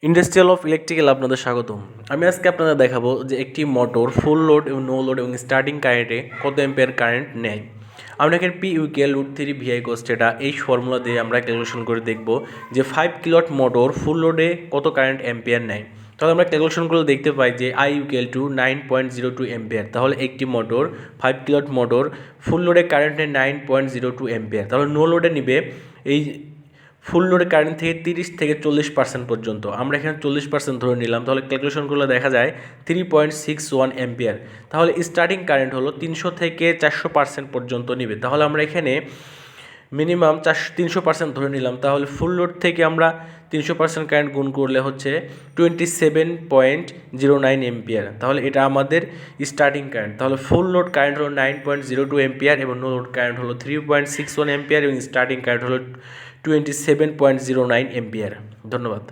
Industrial of electrical আপনাদের স্বাগতম। আমি আজকে আপনাদের দেখাবো যে একটি মোটর ফুল লোড এবং নো লোড এবং স্টার্টিং কারেন্টে কত অ্যাম্পিয়ার কারেন্ট নেয়। আমরা এখানে PUK √3 VI cos θ এই ফর্মুলা দিয়ে আমরা ক্যালকুলেশন করে দেখব যে 5 কিলোওয়াট মোটর ফুল লোডে কত কারেন্ট অ্যাম্পিয়ার নেয়। তাহলে আমরা ক্যালকুলেশন করে দেখতে পাই যে I = 9.02 অ্যাম্পিয়ার। তাহলে একটি মোটর 5 কিলোওয়াট মোটর ফুল লোডে কারেন্ট নেয় 9.02 অ্যাম্পিয়ার। তাহলে নো লোডে নিবে এই ফুল লোডে কারেন্ট থেকে 30 থেকে 40% পর্যন্ত। আমরা এখানে 40% ধরে নিলাম, তাহলে ক্যালকুলেশন করলে দেখা যায় 3.61 অ্যাম্পিয়ার। তাহলে স্টার্টিং কারেন্ট হলো 300 থেকে 400% পর্যন্ত নিবে। তাহলে আমরা এখানে মিনিমাম 300% ধরে নিলাম। তাহলে ফুল লোড থেকে আমরা 300% কারেন্ট গুণ করলে হচ্ছে 27.09 অ্যাম্পিয়ার। তাহলে এটা আমাদের স্টার্টিং কারেন্ট। তাহলে ফুল লোড কারেন্ট হলো 9.02 অ্যাম্পিয়ার এবং নো লোড কারেন্ট হলো 3.61 অ্যাম্পিয়ার এবং স্টার্টিং কারেন্ট হলো 27.09 অ্যাম্পিয়ার। ধন্যবাদ।